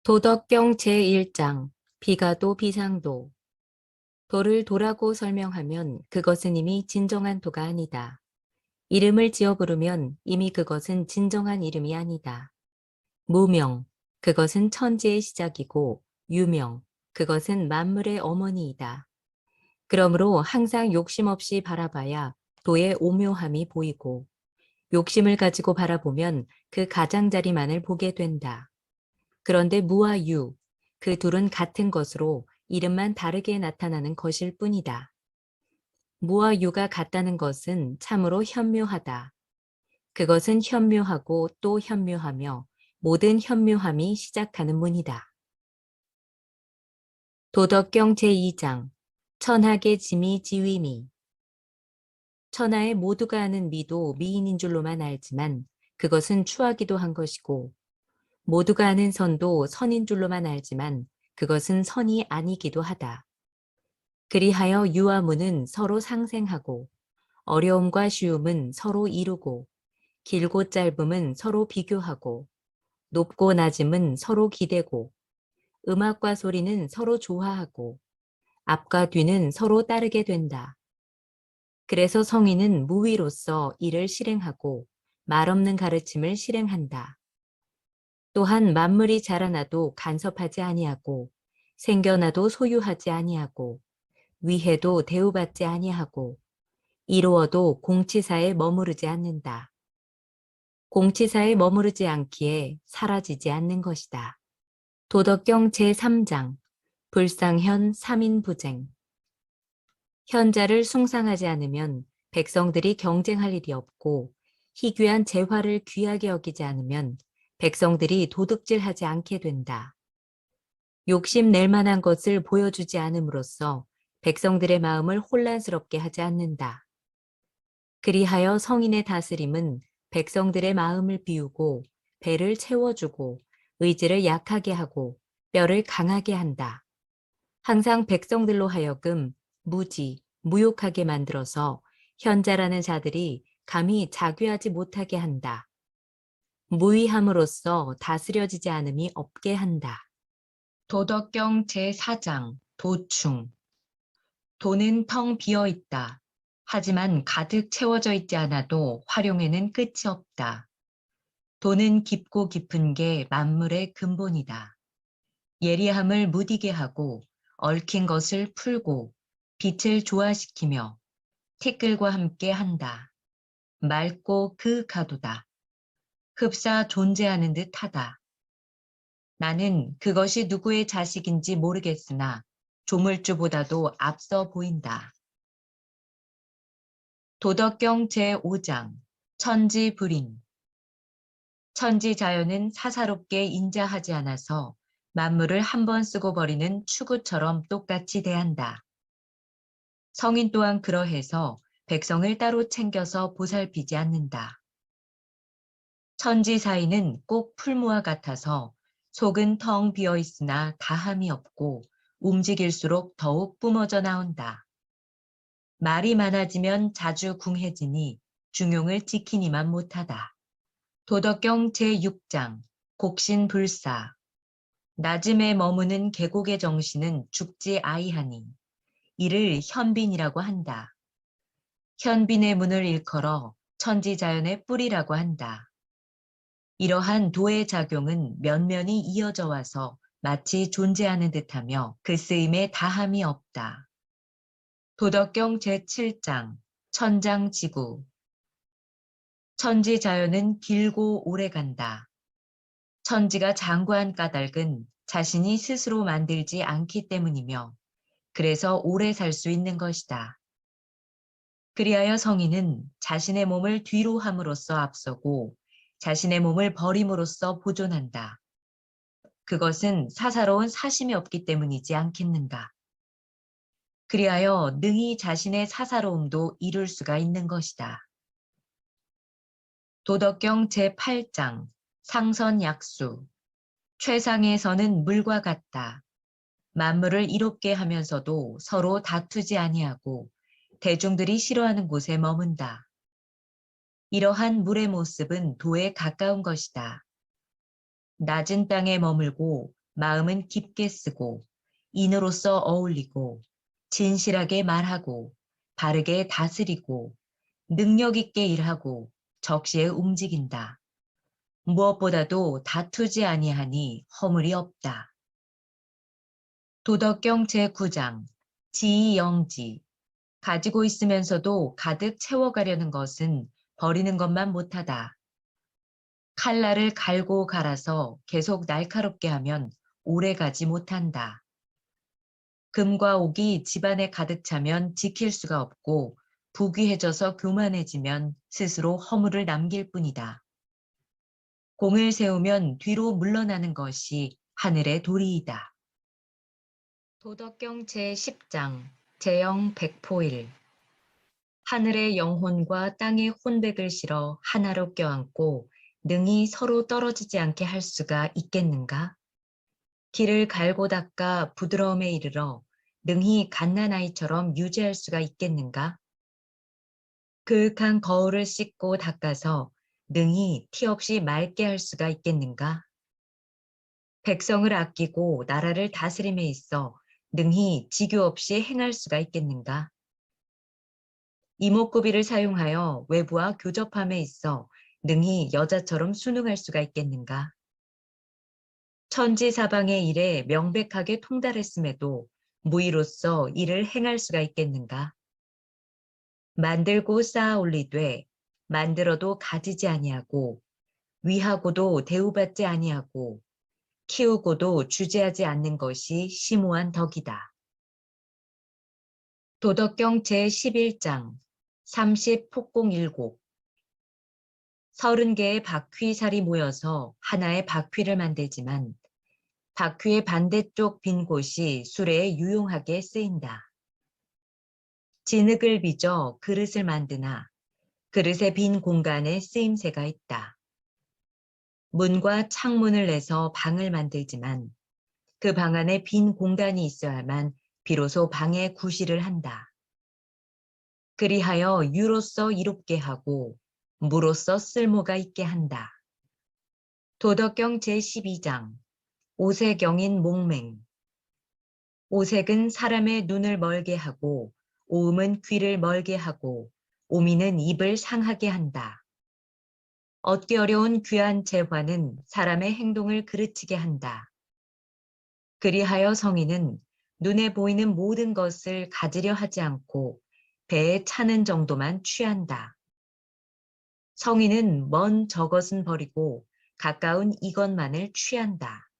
도덕경 제1장 비가도 비상도. 도를 도라고 설명하면 그것은 이미 진정한 도가 아니다. 이름을 지어 부르면 이미 그것은 진정한 이름이 아니다. 무명, 그것은 천지의 시작이고 유명, 그것은 만물의 어머니이다. 그러므로 항상 욕심 없이 바라봐야 도의 오묘함이 보이고, 욕심을 가지고 바라보면 그 가장자리만을 보게 된다. 그런데 무와 유, 그 둘은 같은 것으로 이름만 다르게 나타나는 것일 뿐이다. 무와 유가 같다는 것은 참으로 현묘하다. 그것은 현묘하고 또 현묘하며 모든 현묘함이 시작하는 문이다. 도덕경 제2장 천하계 지미 지위미. 천하의 모두가 아는 미도 미인인 줄로만 알지만 그것은 추하기도 한 것이고, 모두가 아는 선도 선인 줄로만 알지만 그것은 선이 아니기도 하다. 그리하여 유와 무는 서로 상생하고, 어려움과 쉬움은 서로 이루고, 길고 짧음은 서로 비교하고, 높고 낮음은 서로 기대고, 음악과 소리는 서로 조화하고, 앞과 뒤는 서로 따르게 된다. 그래서 성인은 무위로서 이를 실행하고 말 없는 가르침을 실행한다. 또한 만물이 자라나도 간섭하지 아니하고, 생겨나도 소유하지 아니하고, 위해도 대우받지 아니하고, 이루어도 공치사에 머무르지 않는다. 공치사에 머무르지 않기에 사라지지 않는 것이다. 도덕경 제3장 불상현 삼인부쟁. 현자를 숭상하지 않으면 백성들이 경쟁할 일이 없고, 희귀한 재화를 귀하게 여기지 않으면 백성들이 도둑질하지 않게 된다. 욕심 낼 만한 것을 보여주지 않음으로써 백성들의 마음을 혼란스럽게 하지 않는다. 그리하여 성인의 다스림은 백성들의 마음을 비우고 배를 채워주고 의지를 약하게 하고 뼈를 강하게 한다. 항상 백성들로 하여금 무지, 무욕하게 만들어서 현자라는 자들이 감히 자귀하지 못하게 한다. 무위함으로써 다스려지지 않음이 없게 한다. 도덕경 제4장 도충. 도는 텅 비어 있다. 하지만 가득 채워져 있지 않아도 활용에는 끝이 없다. 도는 깊고 깊은 게 만물의 근본이다. 예리함을 무디게 하고 얽힌 것을 풀고 빛을 조화시키며 티끌과 함께 한다. 맑고 그 가도다. 흡사 존재하는 듯 하다. 나는 그것이 누구의 자식인지 모르겠으나 조물주보다도 앞서 보인다. 도덕경 제5장 천지불인. 천지자연은 사사롭게 인자하지 않아서 만물을 한 번 쓰고 버리는 추구처럼 똑같이 대한다. 성인 또한 그러해서 백성을 따로 챙겨서 보살피지 않는다. 천지사이는 꼭 풀무와 같아서 속은 텅 비어 있으나 다함이 없고 움직일수록 더욱 뿜어져 나온다. 말이 많아지면 자주 궁해지니 중용을 지키니만 못하다. 도덕경 제6장 곡신불사. 낮음에 머무는 계곡의 정신은 죽지 아이하니 이를 현빈이라고 한다. 현빈의 문을 일컬어 천지자연의 뿌리라고 한다. 이러한 도의 작용은 면면이 이어져 와서 마치 존재하는 듯하며 그 쓰임에 다함이 없다. 도덕경 제7장 천장지구. 천지자연은 길고 오래 간다. 천지가 장구한 까닭은 자신이 스스로 만들지 않기 때문이며 그래서 오래 살 수 있는 것이다. 그리하여 성인은 자신의 몸을 뒤로 함으로써 앞서고 자신의 몸을 버림으로써 보존한다. 그것은 사사로운 사심이 없기 때문이지 않겠는가. 그리하여 능히 자신의 사사로움도 이룰 수가 있는 것이다. 도덕경 제8장 상선약수. 최상의 선은 물과 같다. 만물을 이롭게 하면서도 서로 다투지 아니하고 대중들이 싫어하는 곳에 머문다. 이러한 물의 모습은 도에 가까운 것이다. 낮은 땅에 머물고 마음은 깊게 쓰고 인으로서 어울리고 진실하게 말하고 바르게 다스리고 능력 있게 일하고 적시에 움직인다. 무엇보다도 다투지 아니하니 허물이 없다. 도덕경 제9장 지이영지 가지고 있으면서도 가득 채워가려는 것은 버리는 것만 못하다. 칼날을 갈고 갈아서 계속 날카롭게 하면 오래 가지 못한다. 금과 옥이 집안에 가득 차면 지킬 수가 없고 부귀해져서 교만해지면 스스로 허물을 남길 뿐이다. 공을 세우면 뒤로 물러나는 것이 하늘의 도리이다. 도덕경 제10장 제영 백포일 하늘의 영혼과 땅의 혼백을 실어 하나로 껴안고 능히 서로 떨어지지 않게 할 수가 있겠는가? 길을 갈고 닦아 부드러움에 이르러 능히 갓난아이처럼 유지할 수가 있겠는가? 그윽한 거울을 씻고 닦아서 능히 티 없이 맑게 할 수가 있겠는가? 백성을 아끼고 나라를 다스림에 있어 능히 지교 없이 행할 수가 있겠는가? 이목구비를 사용하여 외부와 교접함에 있어 능히 여자처럼 순응할 수가 있겠는가? 천지사방의 일에 명백하게 통달했음에도 무의로서 이를 행할 수가 있겠는가? 만들고 쌓아 올리되 만들어도 가지지 아니하고 위하고도 대우받지 아니하고 키우고도 주제하지 않는 것이 심오한 덕이다. 도덕경 제11장 30폭공일곡 30개의 바퀴살이 모여서 하나의 바퀴를 만들지만 바퀴의 반대쪽 빈 곳이 수레에 유용하게 쓰인다. 진흙을 빚어 그릇을 만드나 그릇의 빈 공간에 쓰임새가 있다. 문과 창문을 내서 방을 만들지만 그 방 안에 빈 공간이 있어야만 비로소 방에 구실을 한다. 그리하여 유로서 이롭게 하고 무로서 쓸모가 있게 한다. 도덕경 제12장 오색경인 목맹 오색은 사람의 눈을 멀게 하고 오음은 귀를 멀게 하고 오미는 입을 상하게 한다. 얻기 어려운 귀한 재화는 사람의 행동을 그르치게 한다. 그리하여 성인은 눈에 보이는 모든 것을 가지려 하지 않고 배에 차는 정도만 취한다. 성인은 먼 저것은 버리고 가까운 이것만을 취한다.